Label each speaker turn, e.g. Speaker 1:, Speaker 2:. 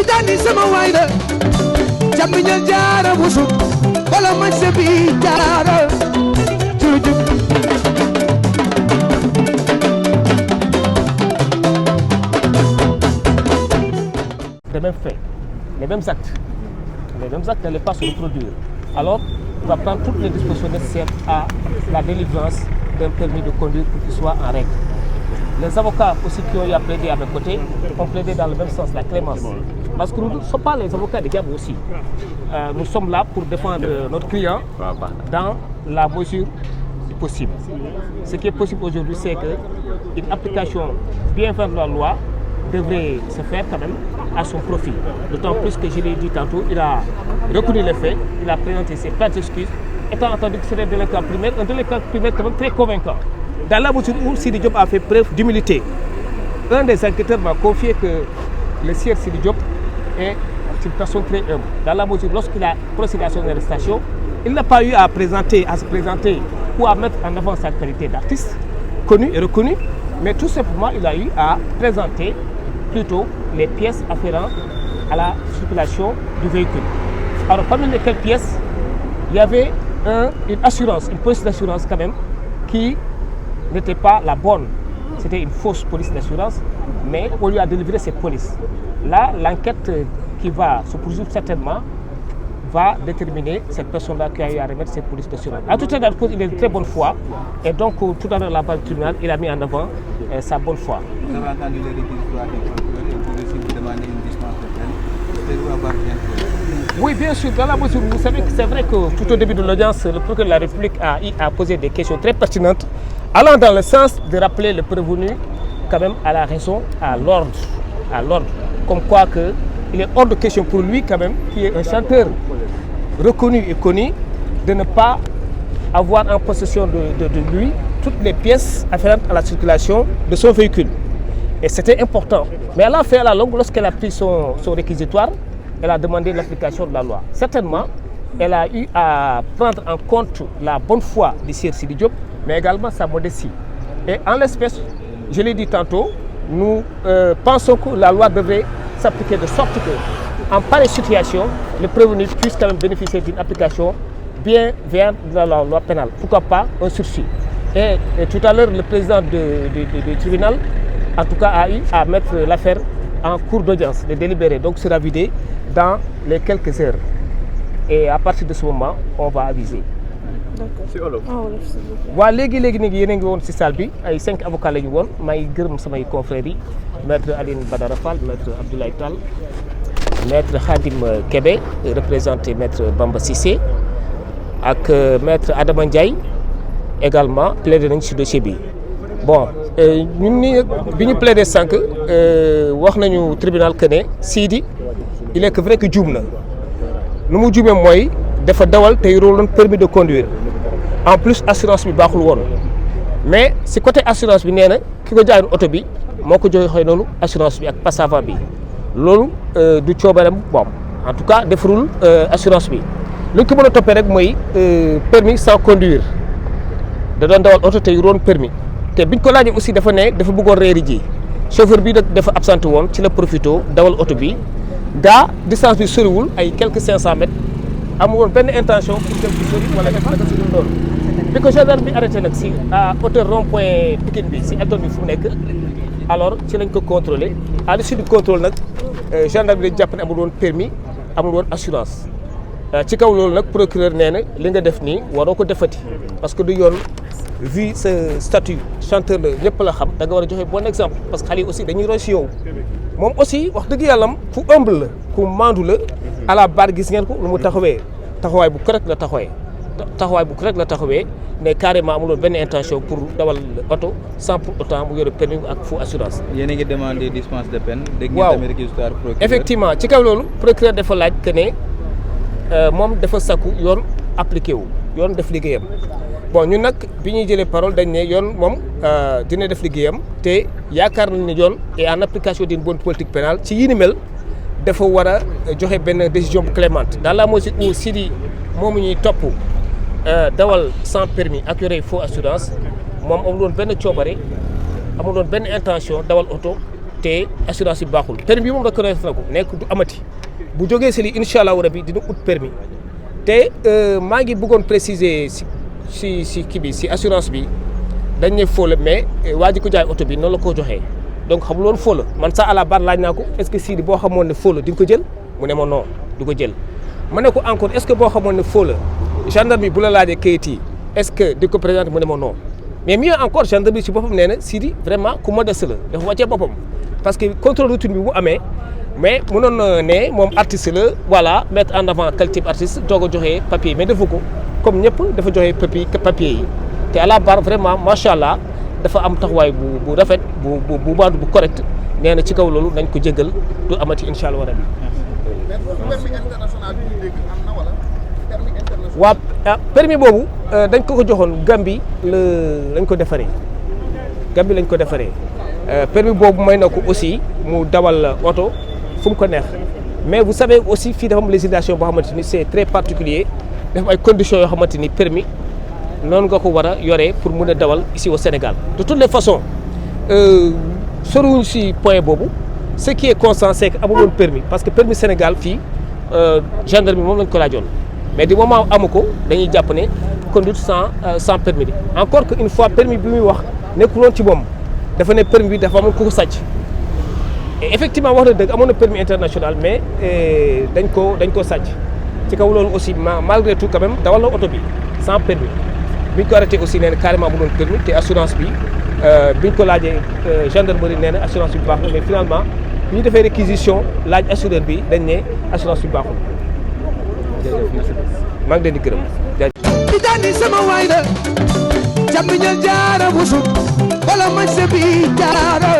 Speaker 1: Tijani sama waay la jamiñal jaara busu wala ma sebi jaara jurujub
Speaker 2: les mêmes faits, les mêmes actes n'allaient pas se reproduire. Alors, on va prendre toutes les dispositions nécessaires à la délivrance d'un permis de conduire pour qu'il soit en règle. Les avocats aussi qui ont eu à plaider à mes côtés ont plaidé dans le même sens, la clémence. Parce que nous ne sommes pas les avocats des diables aussi. Nous sommes là pour défendre notre client dans la mesure possible. Ce qui est possible aujourd'hui, c'est qu'une application bien faite de la loi devrait se faire quand même à son profit. D'autant plus que je l'ai dit tantôt, il a reconnu les faits, il a présenté ses plates excuses, étant entendu que c'est un délinquant primaire quand même très convaincant. Dans la mesure où Sidi Diop a fait preuve d'humilité. Un des enquêteurs m'a confié que le sieur Sidi Diop est une personne très humble. Dans la mesure, lorsqu'il a procédé à son arrestation, il n'a pas eu à se présenter ou à mettre en avant sa qualité d'artiste, connu et reconnu, mais tout simplement il a eu à présenter plutôt les pièces afférentes à la circulation du véhicule. Alors parmi lesquelles pièces, il y avait une assurance, une police d'assurance quand même, qui n'était pas la bonne. C'était une fausse police d'assurance, mais on lui a délivré cette police. Là, l'enquête qui va se poursuivre certainement va déterminer cette personne-là qui a eu à remettre cette police d'assurance. À tout état de cause, il est de très bonne foi, et donc tout à l'heure là-bas du tribunal, il a mis en avant sa bonne foi.
Speaker 3: Vous avez entendu les réquisitoires des procureurs et vous aussi vous demandez une dispense de peine. Pouvez-vous avoir bien?
Speaker 2: Oui, bien sûr. Dans la mesure, vous savez que c'est vrai que tout au début de l'audience, le procureur de la République a posé des questions très pertinentes, allant dans le sens de rappeler le prévenu quand même à la raison, à l'ordre. Comme quoi que il est hors de question pour lui quand même, qui est un chanteur reconnu et connu, de ne pas avoir en possession de lui toutes les pièces afférentes à la circulation de son véhicule. Et c'était important. Mais elle a fait à la longue, lorsqu'elle a pris son réquisitoire, elle a demandé l'application de la loi. Certainement, elle a eu à prendre en compte la bonne foi du sieur Sidi Diop, mais également sa modestie. Et en l'espèce, je l'ai dit tantôt, nous pensons que la loi devrait s'appliquer de sorte que, en pareille situation, le prévenu puisse quand même bénéficier d'une application bien vers la loi pénale. Pourquoi pas un sursis. Et tout à l'heure, le président du tribunal, en tout cas, a eu à mettre l'affaire en cours d'audience, de délibérer, donc sera vidé dans les quelques heures. Et à partir de ce moment, on va aviser.
Speaker 4: D'accord.
Speaker 2: waa léegi nag yéen a ngi woon si salle bi ay 5 avocats la ñu woon may gërëm samay confrères yi maître Aline Badara Fall, maître Abdoulaye Tall, maître Khadim Kébé représenté maître Bamba Cissé ak maître Adama Ndiaye également plaidé nañ si dossier bi. Bon ñun ni bi ñu plaidé sànq wax nañu tribunal que ne Sidi il est que vrai que juum na nu mu juumee mooy dafa dawal te yorul permis de conduire. En plus assurance bi baaxul woon mais si côté assurance bi nee na ki ko jaayoon oto bi moo ko joxe noonu assurance bi ak passava bi loolu du coobareem bon en tout cas defarul assurance bi lu ñu ko mën a toppee rek mooy permis sans conduire da doon dawal oto te yoroon permis te biñ ko laajee aussi dafa ne dafa bëggoon reeri ji chauffeur bi nag dafa absenté woon ci la profito dawal oto bi gaa distance bi soriwul ay quelques 500 mètres amul woon benn intention pour dem ci sori wala def naka si dul loolu bi ko gendarme bi arrêté nag si à hauteur rond-point Pikine bi si Elton bi fu mu nekk alors ci lañ ko contrôlé à l'issue du contrôle nag gendarme bi dañ jàpp ne amul woon permis amul woon assurance ci kaw loolu nag procureur nee na li nga def nii waroo ko defati parce que du yoon vu sa statut chanteur la ñëpp la xam da nga war a joxe bon exemple parce que xale yi aussi dañuy roy si yow moom aussi wax dëgg yàllam ku humble la ku mandu la à la barre gis ngeen ko lu mu taxawee taxawaay bu correct la taxawee mais carrément amuloon benn intention pour dawal oto sans pour autant mu yore permis ak faux assurance.
Speaker 3: yéen a ngi demandé dispense de peine. dégg ngeen tamit réquisitoire procureur.
Speaker 2: Effectivement ci kaw loolu procureur dafa laaj que ne moom dafa sakku yoon appliqué wu yoon def liggéeyam bon ñun nag bi ñuy jëlee parole dañ ne yoon moom dina def liggéeyam te yaakaar nañ ne yoon et en application d'une bonne politique pénale ci yi ni mel dafa war a joxe benn décision bu clémente dans la mesure où Sidi moomu ñuy topp dawal sans permis ak yore faux assurance moom amul woon benn coobare amul woon benn intention dawal oto te assurance bi baaxul permis bi moom reconnaître na ko nekk du amati bu jógee si li incha allahu rabi dina ut permis te maa ngi bëggoon préciser si kii bi si assurance bi dañ ne faux la mais waa ji ko jaay oto bi noonu la ko joxee donc xamul woon faux la man sax à la barre laaj naa ko est-ce que Sidi boo xamoon ne faux la di nga ko jël mu ne ma non du ko jël ma ne ko encore est-ce que boo xamoon ne faux la gendarme bi bu la laajee kayit yi est-ce que di ko présenter mu ne ma non mais mieux encore gendarme bi si boppam nee na Sidi vraiment ku modeste la dafa wàccee boppam parce que contrôle routine bi bu amee mais mënoon na ne moom artiste la voilà mettre en avant quel type artiste doog a joxe papier mais defu ko comme ñëpp dafa joxe papier yi te à la barre vraiment macha allah dafa am taxawaay bu rafet bu baadu bu correct nee na ci kaw loolu nañ ko jéggal du amati incha allah rabi.
Speaker 4: permis international bi ñu dégg am na wala permis international.
Speaker 2: waaw permis boobu dañ ko joxoon Gambie lañ ko defaree Gambie lañ ko defaree permis boobu may na ko aussi mu dawal oto fu mu ko neex mais vous savez aussi fii dafa am législation boo xamante ni c'est très particulier dafa am ay conditions yoo xamante ni permis noonu nga ko war a yoree pour mun a dawal ici au Sénégal de toutes les façons soriwuñ si point boobu ce qui est constant c'est que amul woon permis parce que permis Sénégal fii gendarme bi moom lañ ko laajoon mais du moment amu ko dañuy jàpp ne conduite sans permis bi encore que une fois permis bi muy wax nekkul woon ci moom dafa ne permis bi dafa amoon ku ko sàcc et effectivement wax na dëgg amoon na permis international mais dañ ko sàcc ci kaw loolu aussi malgré tout quand même dawal na oto bi sans permis biñ ko arrêté aussi nee na carrément bu doon permis te assurance bi biñ ko laajee gendarmerie nee na assurance bi baax na mais finalement bi ñu defee réquisition laaj assureur bi dañ ne assurance bi baaxul maa ngi leen di gërëm jaajëf.
Speaker 1: di daani sama waay la jàmm ñal jaara busuk wala man sa bi jaara